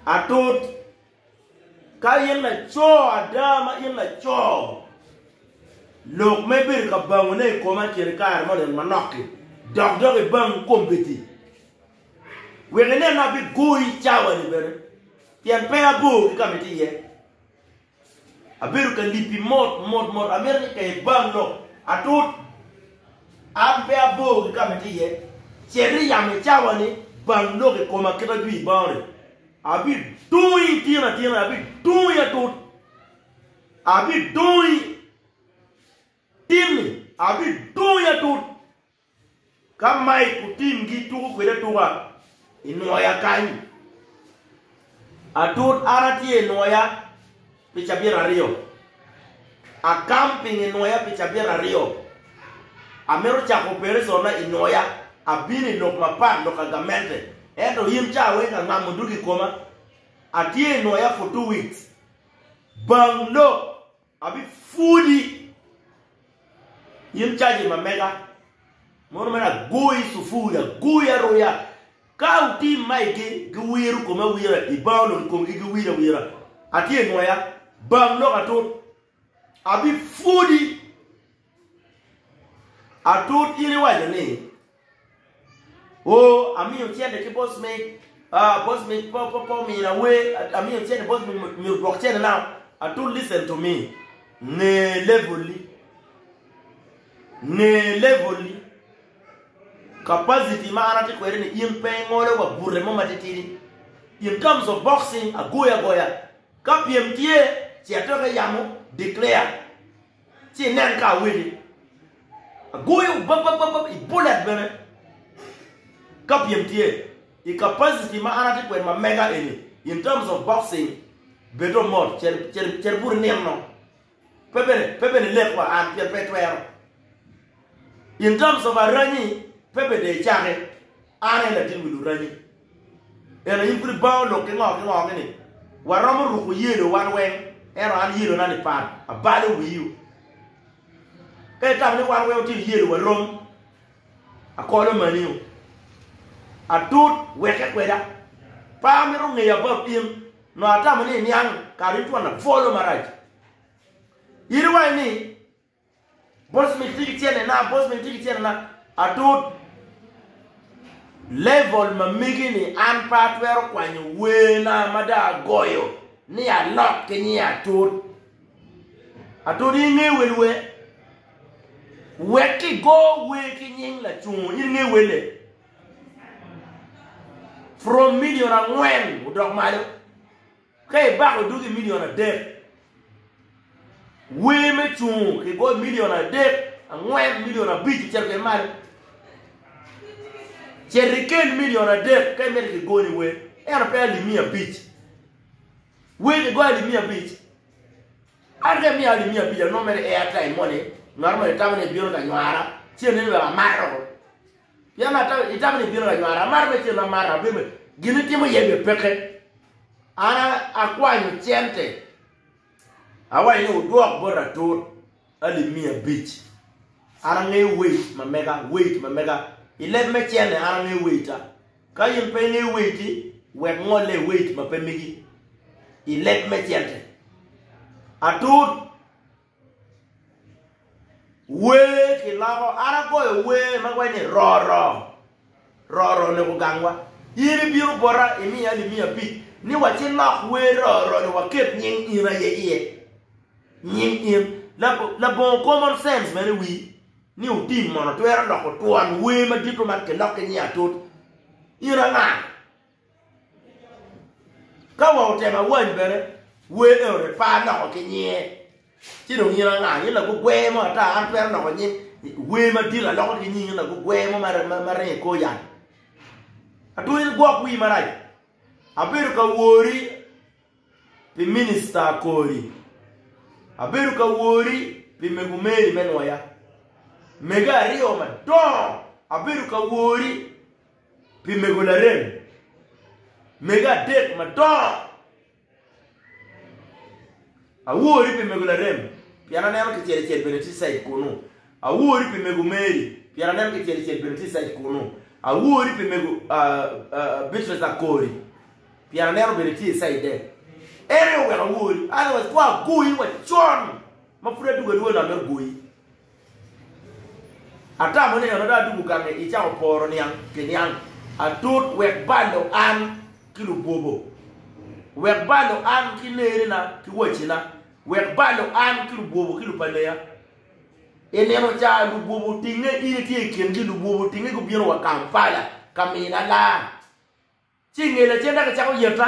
Atut ka yin la cho adama yin la cho lok me bir ka bangune ko ma kir kar mo den manokki dog e bang kompeti we gene na bi gui chawa ni bere tian pe abu ka meti ye abiru ka lipi mod amerika e bang lo atut ampe abu ka meti ye cheri ya me chawa ni bang lo ke ko ma kira bi bare abi dui tina abi dui atut abi dui tini abi dui atut kamai kutim gitu kwede tuwa inoya kani atut arati inoya pichabira rio a camping inoya pichabira rio amero chako persona inoya abini lokmapan lokagamente endo yimcha wenga ngamunduki koma atie inoya for 2 weeks banglo abi foodi yimcha ji mamega mono mena goi sufuria goya roya kauti maike gwiru koma wira ibalo kongi gwira atie inoya banglo atut abi foodi atut ile wajane oh, ami tiende ke boss me pop me na way ami tiende boss me blockchain now atut listen to me ne leveli capacity ma anati kwere ni impe ngole wa burre mo matitiri in terms of boxing goya kapmtie ti atoka yamo declare ti nenka wili goya bab bullet bene kapmtie the capacity ma anati kwere ma mega eni in terms of boxing bedo mod cher bur nemno pebene lekwa an petwero in terms of arani pepe de chake ane la tingu rani ena yimpri bawo lo ke ngok ni waromo ruku yelo wanwen era an yelo nani pan abale wiyu e tamni wanwen ti yelo warom akolo maniu atut weke kweda pamiru ngeya bapim no atamni nyang karitu na follow maraj yirwa ni boss me tiki tiene na atut level ma migini an patwero kwanyo wena mada goyo ni a lock ke ni atut inge welwe weki go weki nying la chung inge wele from million a ngwen udok malo kay bako dugi million a de we me chung ke go million a de a ngwen million a bit cherke malo Cherrikel million a day, can make it go anywhere. And pay Limia beach. Where they go to Limia beach? I get me a Limia beach, no matter airtime money. Normally, Tammy Bureau and Yara, Children a marrow. Yamata, Tammy Bureau and Yara, Margaret and Mara, women. Give it to me, you pecker. Anna acquire Chente. I want you to walk border to a Limia beach. I don't wait, my mega. Let me tell you, I don't waiter. Can you pay me waity? When only wait, my pemigi. Let me tell you. I told wait, Kilavo, I go away, my way, raw, no gangwa. Here, Bura, Emia, beat. Ni what you knock way, raw, or kept ning in a year. Ning in la bon common sense, very we. New team man to wear lock to one way my diplomat can lock in here to Iranga. Come out and I won't better. Way over the pan knock in here. She don't hear a you look way more time, wear knock in way my dealer lock in here, look way more marine koyan. I do it walk we my I better worry the minister Cory. I better worry the Megumeri Menoya. Mega rio ma don abiru ka wori pi megolarem mega det ma don a wori pi megolarem piana nem ke tere benefit side kono a wori pi megumeri piana nem ke tere benefit side kono a wori pe mego business akori piano nero beneti sai de ere we a wori ana was kwa gui wa chon ma fure du gwe na mer gui ata mo ne no da du bukange I cha oporo ni an kenian a tut we bando an kilu bobo we bando an kinere na ki wochina we bando an kilu bobo kilu paleya enemo cha lu bobo tinge ile tie kendi lu bobo tinge ko biero wa Kampala kamina la chingele chenda ka chako yeta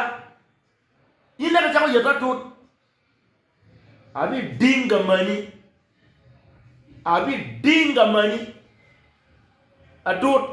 ina ka chako yeta tut abi dinga mani adut